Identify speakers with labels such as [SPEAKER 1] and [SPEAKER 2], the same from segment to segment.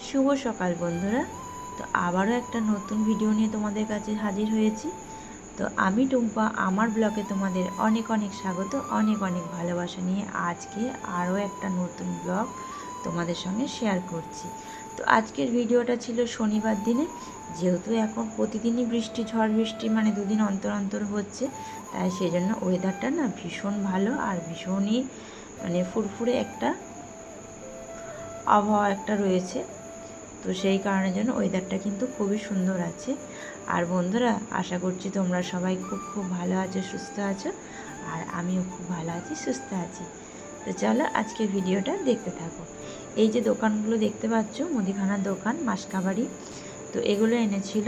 [SPEAKER 1] শুভ সকাল বন্ধুরা। তো আবারও একটা নতুন ভিডিও নিয়ে তোমাদের কাছে হাজির হয়েছি। তো আমি টুম্পা, আমার ব্লগে তোমাদের অনেক অনেক স্বাগত, অনেক অনেক ভালোবাসা নিয়ে আজকে আরও একটা নতুন ব্লগ তোমাদের সঙ্গে শেয়ার করছি। তো আজকের ভিডিওটা ছিল শনিবার দিনে, যেহেতু এখন প্রতিদিনই বৃষ্টি, ঝড় বৃষ্টি মানে দুদিন অন্তর অন্তর হচ্ছে, তাই সেই জন্য ওয়েদারটা না ভীষণ ভালো আর ভীষণই মানে ফুরফুরে একটা আবহাওয়া একটা রয়েছে। তো সেই কারণের জন্য ওয়েদারটা কিন্তু খুবই সুন্দর আছে। আর বন্ধুরা, আশা করছি তোমরা সবাই খুব খুব ভালো আছো, সুস্থ আছো, আর আমিও খুব ভালো আছি, সুস্থ আছি। তো চলো আজকে ভিডিওটা দেখতে থাকো। এই যে দোকানগুলো দেখতে পাচ্ছ, মুদিখানার দোকান, মাসকাবাড়ি, তো এগুলো এনেছিল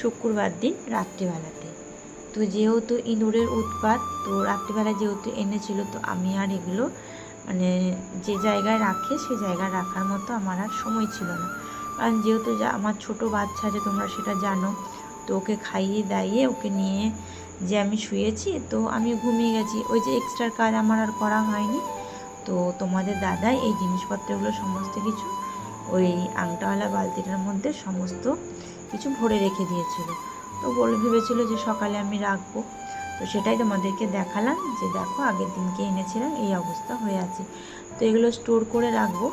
[SPEAKER 1] শুক্রবার দিন রাত্রিবেলাতে। তো যেহেতু ইঁদুরের উৎপাত, তো রাত্রিবেলা যেহেতু এনেছিল, তো আমি আর এগুলো মানে যে জায়গায় রাখে সে জায়গায় রাখার মতো আমার আর সময় ছিল না। কারণ যেহেতু আমার ছোট বাচ্চা আছে, তোমরা সেটা জানো, তো ওকে খাইয়ে দাইয়ে ওকে নিয়ে যে আমি শুয়েছি, তো আমি ঘুমিয়ে গেছি। ওই যে এক্সট্রা কাজ আমার আর করা হয়নি। তো তোমাদের দাদাই এই জিনিসপত্রগুলো সমস্ত কিছু ওই আংটাওয়ালা বালতিটার মধ্যে সমস্ত কিছু ভরে রেখে দিয়েছিল। তো ভেবেছিল যে সকালে আমি রাখবো। তো সেটাই তোমাদেরকে দেখালাম, যে দেখো আগের দিনকে এনেছিলাম, এই অবস্থা হয়ে আছে। তো এগুলো স্টোর করে রাখবো,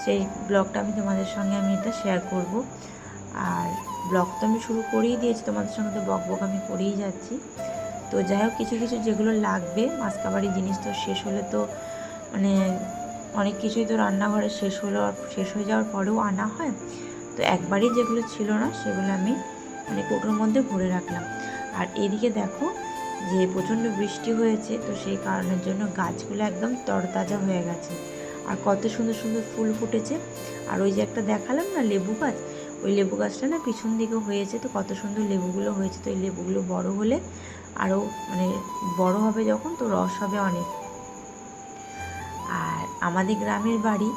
[SPEAKER 1] সেই ব্লগটা আমি তোমাদের সঙ্গে এটা শেয়ার করব। আর ব্লগ তো আমি শুরু করেই দিয়েছি, তোমাদের সঙ্গে তো বক আমি করেই যাচ্ছি। তো যাই হোক, কিছু কিছু যেগুলো লাগবে মাসকাবাড়ি জিনিস, তো শেষ হলে তো মানে অনেক কিছুই তো রান্নাঘরে শেষ হয়ে যাওয়ার পরেও আনা হয়। তো একবারই যেগুলো ছিল না সেগুলো আমি মানে কৌটোর মধ্যে ভরে রাখলাম। আর এদিকে দেখো যে প্রচণ্ড বৃষ্টি হয়েছে, তো সেই কারণের জন্য গাছগুলো একদম তরতাজা হয়ে গেছে, আর কত সুন্দর সুন্দর ফুল ফুটেছে। আর ওই যে একটা দেখালাম না লেবু গাছ, ওই লেবু গাছটা না পিছন দিকে হয়েছে, তো কত সুন্দর লেবুগুলো হয়েছে। তো এই লেবুগুলো বড় হলে আরও মানে বড় হবে যখন, তো রস হবে অনেক। আর আমাদের গ্রামের বাড়ি,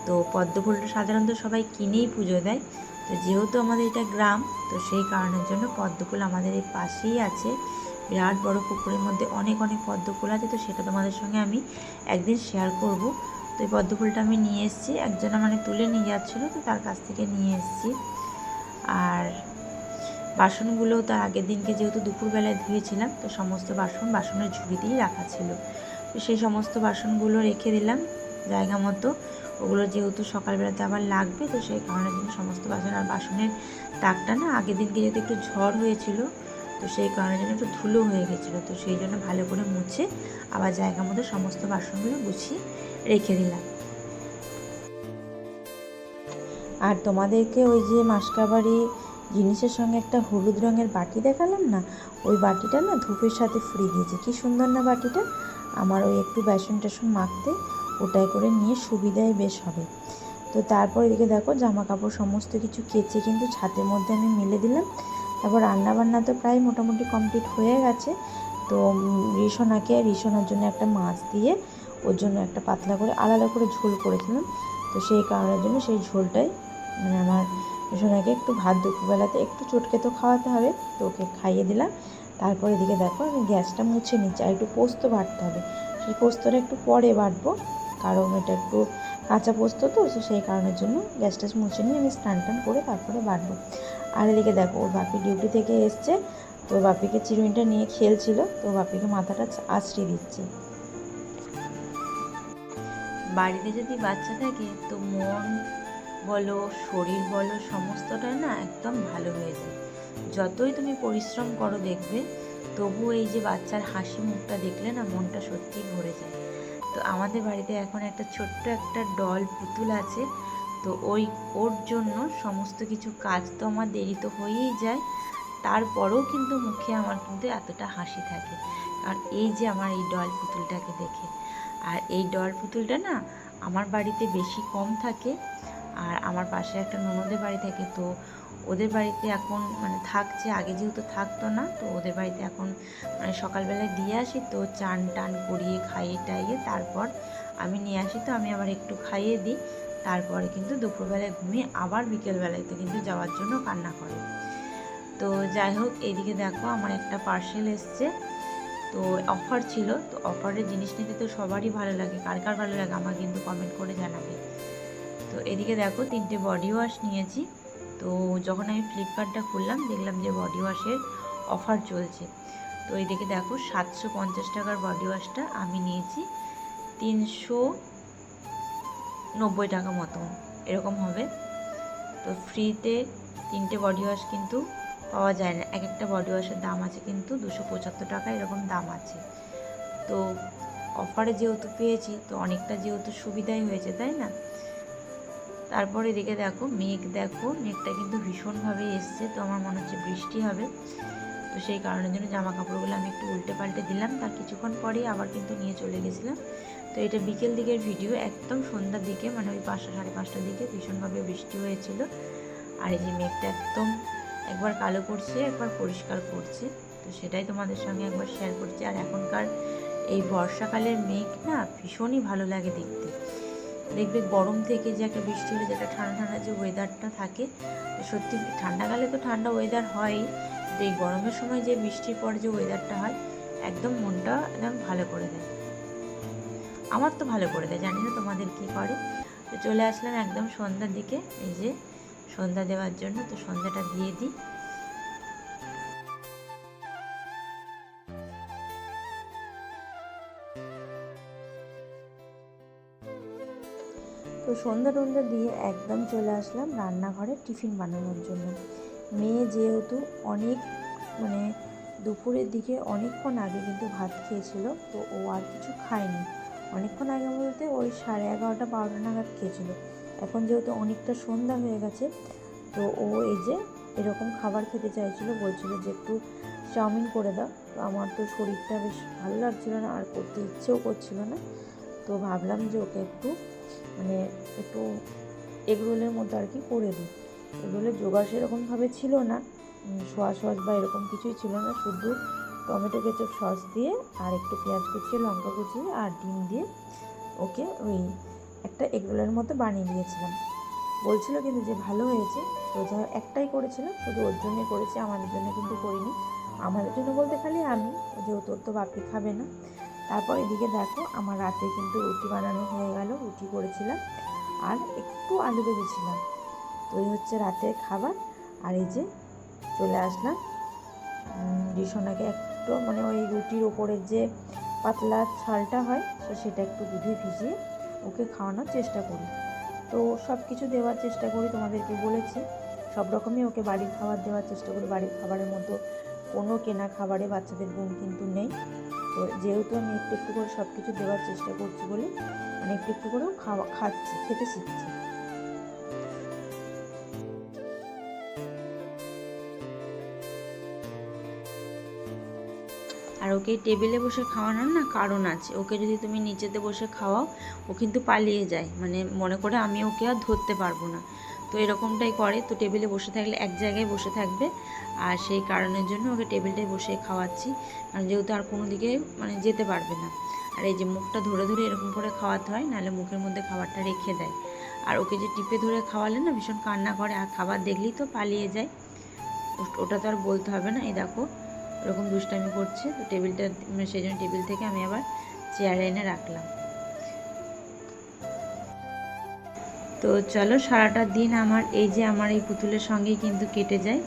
[SPEAKER 1] তো পদ্ম ফুলটা সাধারণত সবাই কিনেই পুজো দেয়। তো যেহেতু আমাদের এটা গ্রাম, তো সেই কারণের জন্য পদ্ম ফুল আমাদের এই পাশেই আছে, বিরাট বড় পুকুরের মধ্যে অনেক অনেক পদ্ম ফুল আছে। তো সেটা তোমাদের সঙ্গে আমি একদিন শেয়ার করব। তো এই পদ্ম ফুলটা আমি নিয়ে এসেছি, একজনা মানে তুলে নিয়ে যাচ্ছিলো, তো তার কাছ থেকে নিয়ে এসেছি। আর বাসনগুলোও তার আগের দিনকে যেহেতু দুপুরবেলায় ধুয়েছিলাম, তো সমস্ত বাসনের ঝুড়িতেই রাখা ছিল। তো সেই সমস্ত বাসনগুলো রেখে দিলাম জায়গা মতো। ওগুলো যেহেতু সকালবেলাতে আবার লাগবে, তো সেই কারণের জন্য সমস্ত বাসন, আর বাসনের তাকটা না আগের দিনকে যেহেতু একটু ঝড় হয়েছিল, তো সেই কারণের জন্য একটু ধুলো হয়ে গেছিলো। তো সেই জন্য ভালো করে মুছে আবার জায়গা মতো সমস্ত বাসনগুলো গুছিয়ে রেখে দিলাম। আর তোমাদেরকে ওই যে মাসকাবাড়ি জিনিসের সঙ্গে একটা হলুদ রঙের বাটি দেখালাম না, ওই বাটিটা না ধূপের সাথে ফ্রি দিয়েছে। কি সুন্দর না বাটিটা! আমার ওই একটু বেসন টেসন মাখতে ওটাই করে নিয়ে সুবিধায় বেশ হবে। তো তারপর এদিকে দেখো জামা কাপড় সমস্ত কিছু কেচে কিন্তু ছাদের মধ্যে আমি মেলে দিলাম। তারপর রান্নাবান্না তো প্রায় মোটামুটি কমপ্লিট হয়ে গেছে। তো রিসোনার জন্য একটা মাছ দিয়ে ওর জন্য একটা পাতলা করে আলাদা করে ঝোল করেছিলাম। তো সেই কারণের জন্য সেই ঝোলটাই মানে আমার রিসোনাকে একটু ভাত দুপুরবেলাতে একটু চটকে তো খাওয়াতে হবে, তো ওকে খাইয়ে দিলাম। তারপর এদিকে দেখো আমি গ্যাসটা মুছে নিচ্ছি, আর একটু পোস্ত বাটতে হবে। সেই পোস্তটা একটু পরে বাটবো, কারণ এটা একটু কাঁচা পোস্ত, তো সেই কারণের জন্য গ্যাসটা মুছে নিয়ে আমি স্নান টান করে তারপরে বাটবো। আর এদিকে দেখো ওর বাপি ডিউটি থেকে এসছে, তো বাপিকে চিরুনিটা নিয়ে খেলছিল, তো বাপিকে মাথাটা আঁচড়ে দিচ্ছে। বাড়িতে যদি বাচ্চা থাকে, তো মন বলো শরীর বলো সমস্তটাই না একদম ভালো হয়ে যায়। যতই তুমি পরিশ্রম করো দেখবে, তবু এই যে বাচ্চার হাসি মুখটা দেখলে না মনটা সত্যিই ভরে যায়। তো আমাদের বাড়িতে এখন একটা ছোট্ট একটা ডল পুতুল আছে। তো ওর জন্য সমস্ত কিছু কাজ তো আমার দেরি তো হয়েই যায়, তারপরেও কিন্তু মুখে আমার কিন্তু এতটা হাসি থাকে, কারণ এই যে আমার এই ডল পুতুলটাকে দেখে। আর এই ডল পুতুলটা না আমার বাড়িতে বেশি কম থাকে, আর আমার পাশে একটা ননদের বাড়ি থাকে, তো ওদের বাড়িতে এখন মানে থাকছে, আগে যেহেতু থাকতো না, তো ওদের বাড়িতে এখন মানে সকালবেলায় দিয়ে আসি, তো চান টান করিয়ে খাইয়ে টাইয়ে তারপর আমি নিয়ে আসি। তো আমি আবার একটু খাইয়ে দিই, তারপরে কিন্তু দুপুরবেলায় ঘুমিয়ে আবার বিকেলবেলায় তো কিন্তু যাওয়ার জন্য কান্না করে। তো যাই হোক, এইদিকে দেখো আমার একটা পার্সেল এসছে, তো অফার ছিল। তো অফারের জিনিস নিতে তো সবারই ভালো লাগে, কার কার ভালো লাগে আমার কিন্তু কমেন্ট করে জানাবে। তো এদিকে দেখো 3টে বডি ওয়াশ নিয়েছি। তো যখন আমি ফ্লিপকার্টটা খুললাম দেখলাম যে বডি ওয়াশের অফার চলছে। তো এদিকে দেখো 750 টাকার বডি ওয়াশটা আমি নিয়েছি 390 টাকা মতো এরকম হবে। তো ফ্রিতে 3টে বডি ওয়াশ কিন্তু পাওয়া যায় না, এক একটা বডি ওয়াশের দাম আছে কিন্তু 275 টাকা এরকম দাম আছে। তো অফারে যেহেতু পেয়েছি তো অনেকটা যেহেতু সুবিধাই হয়েছে, তাই না। তারপরে এদিকে দেখো মেঘটা কিন্তু ভীষণভাবে এসছে। তো আমার মনে হচ্ছে বৃষ্টি হবে। তো সেই কারণের জন্য জামা কাপড়গুলো আমি একটু উল্টে পাল্টে দিলাম, তার কিছুক্ষণ পরেই আবার কিন্তু নিয়ে চলে গেছিলাম। তো এটা বিকেল দিকের ভিডিও, একদম সন্ধ্যার দিকে মানে ওই 5টা সাড়ে 5টার দিকে ভীষণভাবে বৃষ্টি হয়েছিল। আর এই যে মেঘটা একদম একবার কালো করছে একবার পরিষ্কার করছে, তো সেটাই তোমাদের সঙ্গে একবার শেয়ার করছি। আর এখনকার এই বর্ষাকালের মেঘ না ভীষণই ভালো লাগে দেখতে। দেখবে গরম থেকে যে একটা বৃষ্টি হলে যে একটা ঠান্ডা ঠান্ডা যে ওয়েদারটা থাকে, সত্যি ঠান্ডাকালে তো ঠান্ডা ওয়েদার হয়ই, তো এই গরমের সময় যে বৃষ্টির পর যে ওয়েদারটা হয় একদম মনটা একদম ভালো করে দেয়। আমার তো ভালো করে দেয়, জানি না তোমাদের কী করে। তো চলে আসলাম একদম সন্ধ্যার দিকে, এই যে সন্ধ্যা দেওয়ার জন্য। তো সন্ধ্যাটা দিয়ে দিই। তো সন্ধ্যা টন্ধ্যা দিয়ে একদম চলে আসলাম রান্নাঘরে টিফিন বানানোর জন্য। মেয়ে যেহেতু অনেক মানে দুপুরের দিকে অনেকক্ষণ আগে কিন্তু ভাত খেয়েছিল, তো ও আর কিছু খায়নি। অনেকক্ষণ আগে বলতে ওই 11:30 12টা নাগাদ খেয়েছিল। এখন যেহেতু অনেকটা সন্ধ্যা হয়ে গেছে, তো ও এই যে এরকম খাবার খেতে চাইছিল, বলছিল যে একটু চাউমিন করে দাও। তো আমার তো শরীরটা বেশ ভালো লাগছিল না আর করতে ইচ্ছেও করছিল না। তো ভাবলাম যে ওকে একটু এগরোলের মতো আর কি করে দিই। এগরোলের জোগাড় সেরকমভাবে ছিল না, সস বা এরকম কিছুই ছিল না, শুধু টমেটো কেচাপ সস দিয়ে আর একটু পেঁয়াজ কুচিয়ে লঙ্কা কুচিয়ে আর ডিম দিয়ে ওকে ওই একটা এগরোলের মতো বানিয়ে দিয়েছিলাম। বলছিল কিন্তু যে ভালো হয়েছে। তো যা একটাই করেছিলাম, শুধু ওর জন্যই করেছি, আমাদের জন্য কিন্তু করিনি। আমাদের জন্য বলতে খালি আমি, যেহেতু ওর তো বাপি খাবে না। তারপর এদিকে দেখো আমার রাতে কিন্তু রুটি বানানো হয়ে গেল, রুটি করেছিলাম আর একটু আলু ভেজেছিলাম। তো এই হচ্ছে রাতের খাবার। আর এই যে চলে আসলাম রিসোনাকে একটু ওই রুটির ওপরের যে পাতলা ছালটা হয় সেটা একটু দুধে ভিজিয়ে ওকে খাওয়ানোর চেষ্টা করি। তো সব কিছু দেওয়ার চেষ্টা করি, তোমাদেরকে বলেছি সব রকমই ওকে বাড়ির খাবার দেওয়ার চেষ্টা করি। বাড়ির খাবারের মতো কোনো কেনা খাবারে বাচ্চাদের গুণ কিন্তু নেই। তো যেহেতু আমি একটু একটু করে সব কিছু দেওয়ার চেষ্টা করছি বলে একটু একটু করেও খেতে শিখছি। আর ওকে টেবিলে বসে খাওয়ানোর না কারণ আছে। ওকে যদি তুমি নিচেতে বসে খাওয়াও ও কিন্তু পালিয়ে যায়, মনে করে আমি ওকে আর ধরতে পারবো না। তো এরকমটাই করে। তো টেবিলে বসে থাকলে এক জায়গায় বসে থাকবে, আর সেই কারণের জন্য ওকে টেবিলটায় বসে খাওয়াচ্ছি, কারণ যেহেতু আর কোনো দিকে যেতে পারবে না। আর এই যে মুখটা ধরে ধরে এরকম করে খাওয়াতে হয়, নাহলে মুখের মধ্যে খাবারটা রেখে দেয়। আর ওকে যে টিপে ধরে খাওয়ালে না ভীষণ কান্না করে, আর খাবার দেখলেই তো পালিয়ে যায়। ওটা তো আর বলতে হবে না। এই দেখো এরকম দুষ্টামি করছে। তো টেবিলটা সেই জন্য টেবিল থেকে আমি আবার চেয়ারে এনে রাখলাম। তো চলো সারাটা দিন আমার এই পুতুলের সঙ্গেই কিন্তু কেটে যায়।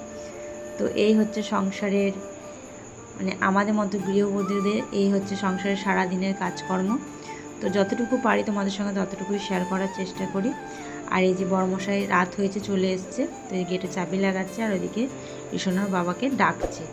[SPEAKER 1] তো এই হচ্ছে সংসারের আমাদের মতো গৃহবধূদের এই হচ্ছে সংসারের সারা দিনের কাজকর্ম। তো যতটুকু পারি তোমাদের সঙ্গে ততটুকুই শেয়ার করার চেষ্টা করি। আর এই যে বড়মশাই রাত হয়েছে চলে এসছে, তো এই গেটে চাবি লাগাচ্ছে আর ওইদিকে রিসোনার বাবাকে ডাকছে।